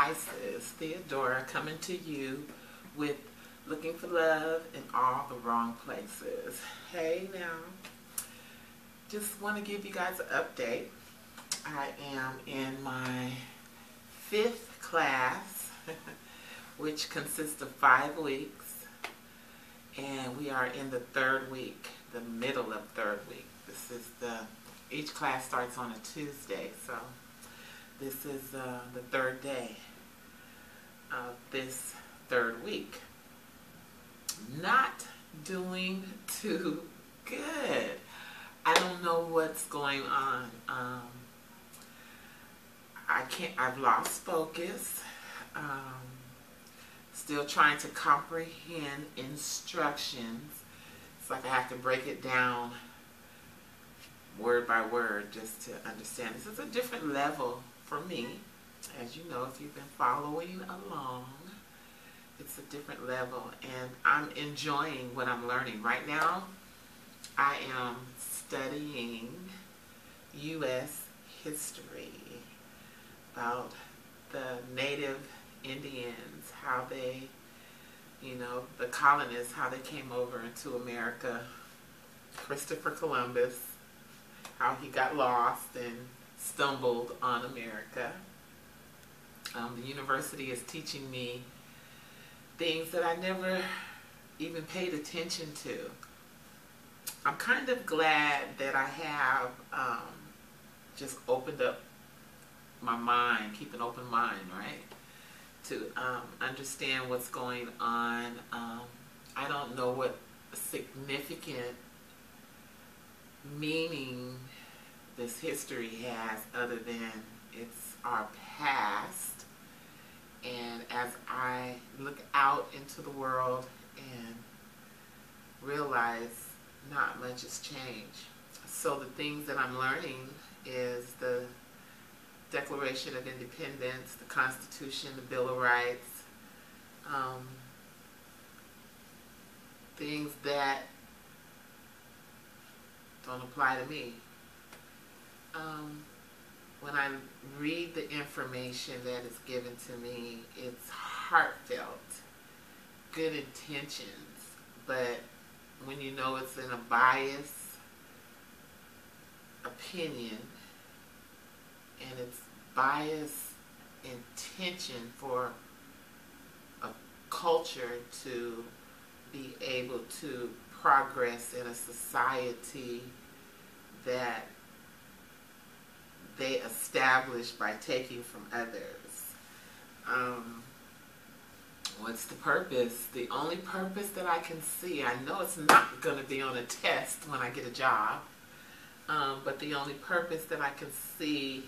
Isis, Theodora, coming to you with Looking for Love in All the Wrong Places. Hey now, just want to give you guys an update. I am in my 5th class, which consists of 5 weeks, and we are in the 3rd week, the middle of 3rd week. Each class starts on a Tuesday, so this is the 3rd day of this 3rd week. Not doing too good. I don't know what's going on. I've lost focus. Still trying to comprehend instructions. It's like I have to break it down word by word just to understand. This is a different level for me. As you know, if you've been following along, it's a different level, and I'm enjoying what I'm learning. Right now, I am studying U.S. history about the native Indians, how they, the colonists, how they came over into America. Christopher Columbus, how he got lost and stumbled on America. The university is teaching me things that I never even paid attention to. I'm kind of glad that I have just opened up my mind, keep an open mind, right? To understand what's going on. I don't know what significant meaning this history has other than it's our past. And as I look out into the world and realize not much has changed. So the things that I'm learning is the Declaration of Independence, the Constitution, the Bill of Rights, things that don't apply to me. When I read the information that is given to me, it's heartfelt, good intentions, but when you know it's in a biased opinion and it's biased intention for a culture to be able to progress in a society that they establish by taking from others. What's the purpose? The only purpose that I can see, I know it's not going to be on a test when I get a job, but the only purpose that I can see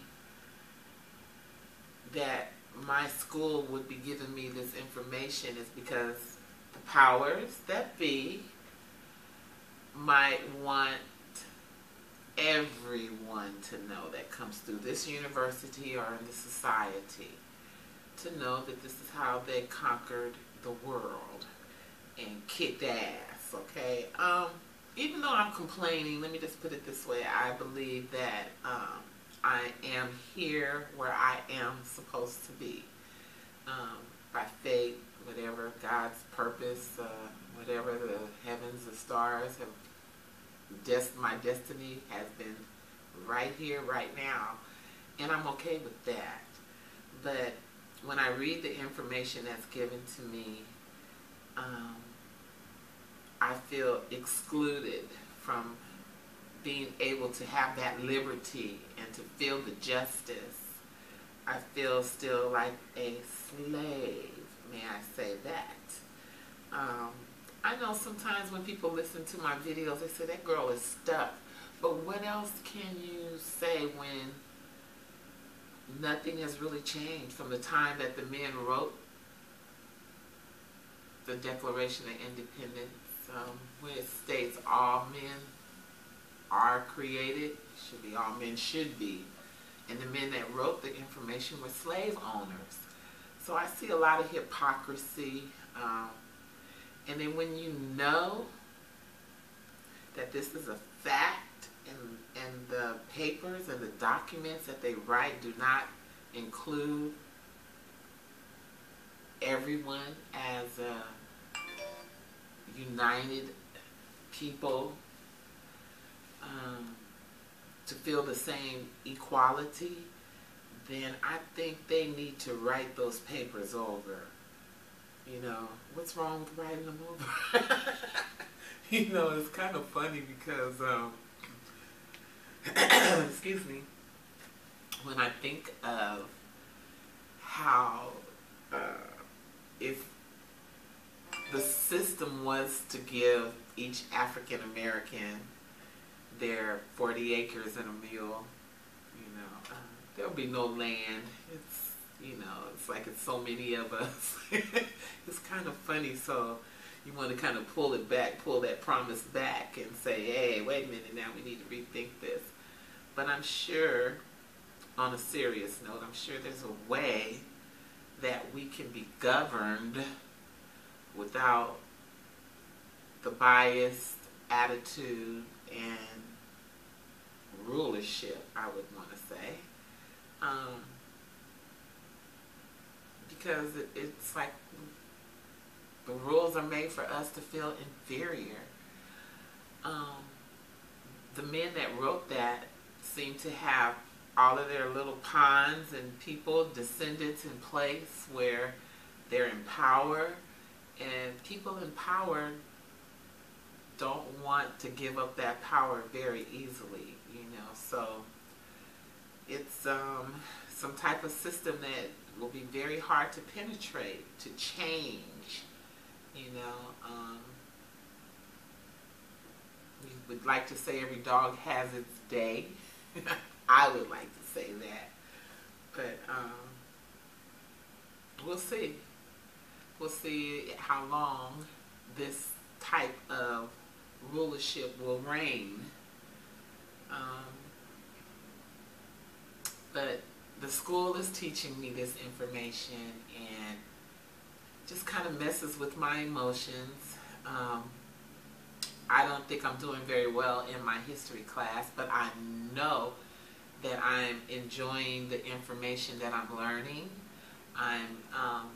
that my school would be giving me this information is because the powers that be might want everyone to know that comes through this university or in the society to know that this is how they conquered the world and kicked ass, okay? Even though I'm complaining, let me just put it this way, I believe that I am here where I am supposed to be. By fate, whatever God's purpose, whatever the heavens, the stars have my destiny has been right here, right now, and I'm okay with that. But when I read the information that's given to me, I feel excluded from being able to have that liberty and to feel the justice. I feel still like a slave, may I say that. I know sometimes when people listen to my videos, they say that girl is stuck. But what else can you say when nothing has really changed from the time that the men wrote the Declaration of Independence, where it states all men are created, should be all men should be. And the men that wrote the information were slave owners. So I see a lot of hypocrisy. And then when you know that this is a fact and the papers and the documents that they write do not include everyone as a united people, to feel the same equality, then I think they need to write those papers over. You know, what's wrong with writing them over? You know, it's kind of funny because, excuse me, when I think of how, if the system was to give each African American their 40 acres and a mule, you know, there'll be no land. It's, you know, it's like it's so many of us. It's kind of funny. So you want to kind of pull it back, pull that promise back and say, hey, wait a minute now, we need to rethink this. But I'm sure, on a serious note, I'm sure there's a way that we can be governed without the biased attitude and rulership, I would want to say. Because it's like the rules are made for us to feel inferior. The men that wrote that seem to have all of their little pawns and people, descendants in place where they're in power, and people in power don't want to give up that power very easily, you know. So it's some type of system that will be very hard to penetrate, to change, you know. We would like to say every dog has its day. I would like to say that, but we'll see. We'll see how long this type of rulership will reign. But the school is teaching me this information and just kind of messes with my emotions. I don't think I'm doing very well in my history class, but I know that I'm enjoying the information that I'm learning. I'm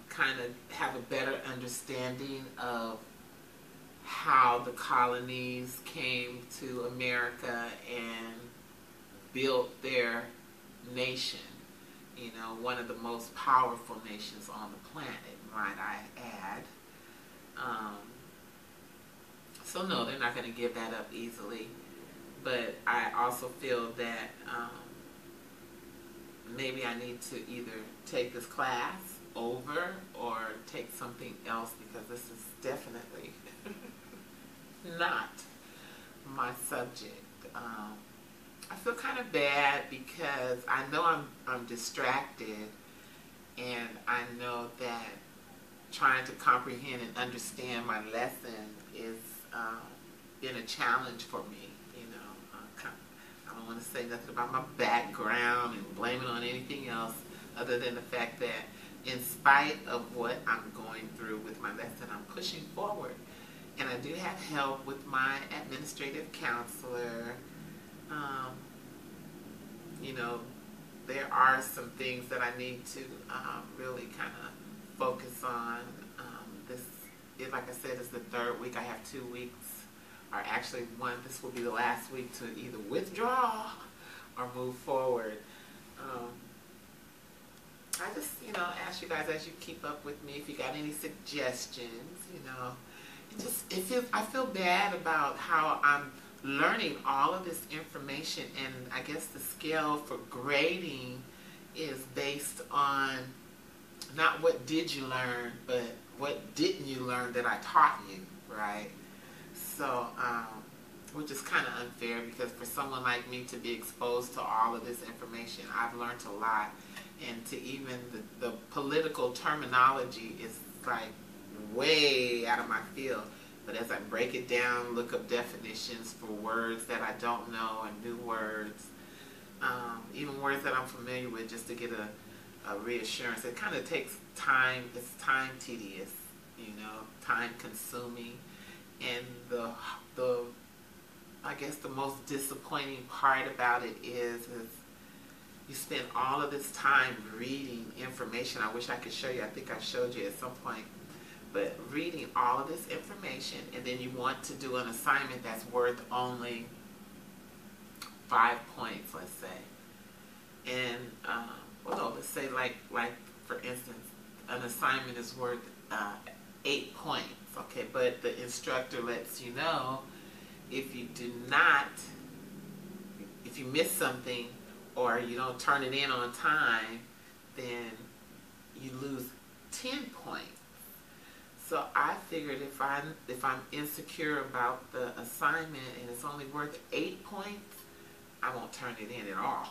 kind of have a better understanding of how the colonies came to America and built their nation. You know, one of the most powerful nations on the planet, might I add. So no, they're not going to give that up easily. But I also feel that maybe I need to either take this class over or take something else, because this is definitely not my subject. I feel kind of bad because I know I'm distracted, and I know that trying to comprehend and understand my lesson is been a challenge for me. You know, I don't want to say nothing about my background and blame it on anything else other than the fact that in spite of what I'm going through with my lesson, I'm pushing forward. And I do have help with my administrative counselor. You know, there are some things that I need to really kind of focus on. Like I said, is the third week. I have 2 weeks, or actually this will be the last week to either withdraw or move forward. I just, you know, ask you guys as you keep up with me if you got any suggestions, you know. I feel bad about how I'm learning all of this information, and I guess the scale for grading is based on not what did you learn, but what didn't you learn that I taught you, right? So, which is kind of unfair, because for someone like me to be exposed to all of this information, I've learned a lot, and to even the political terminology is like way out of my field. But as I break it down, look up definitions for words that I don't know and new words, even words that I'm familiar with, just to get a reassurance. It kind of takes time. It's time tedious, you know, time consuming, and I guess the most disappointing part about it is you spend all of this time reading information. I wish I could show you. I think I showed you at some point. But reading all of this information, and then you want to do an assignment that's worth only 5 points, let's say. And, well, no, let's say like for instance, an assignment is worth 8 points, okay? But the instructor lets you know if you miss something or you don't turn it in on time, then you lose 10 points. So I figured if I'm insecure about the assignment and it's only worth 8 points, I won't turn it in at all.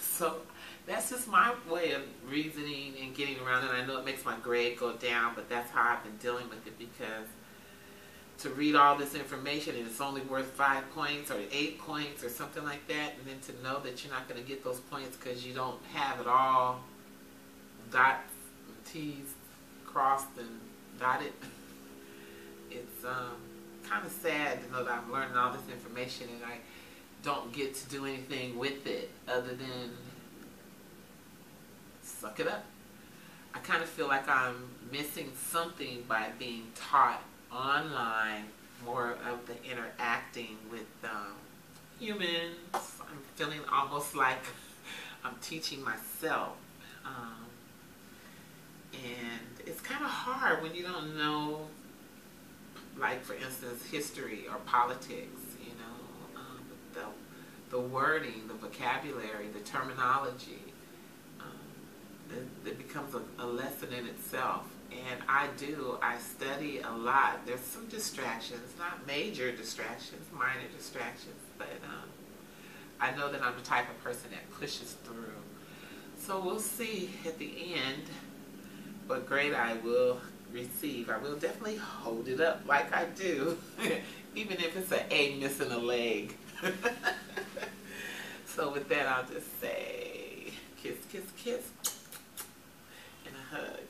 So that's just my way of reasoning and getting around it. I know it makes my grade go down, but that's how I've been dealing with it, because to read all this information and it's only worth 5 points or 8 points or something like that, and then to know that you're not going to get those points because you don't have it all dots and T's crossed and dotted. It's kind of sad to know that I'm learning all this information and I don't get to do anything with it other than suck it up. I kind of feel like I'm missing something by being taught online, more of the interacting with humans. I'm feeling almost like I'm teaching myself. And it's kind of hard when you don't know, like for instance, history or politics, you know, the wording, the vocabulary, the terminology. It becomes a lesson in itself. And I study a lot. There's some distractions, not major distractions, minor distractions, but I know that I'm the type of person that pushes through. So we'll see at the end what grade I will receive. I will definitely hold it up like I do, even if it's an A missing a leg. So with that, I'll just say kiss, kiss, kiss, and a hug.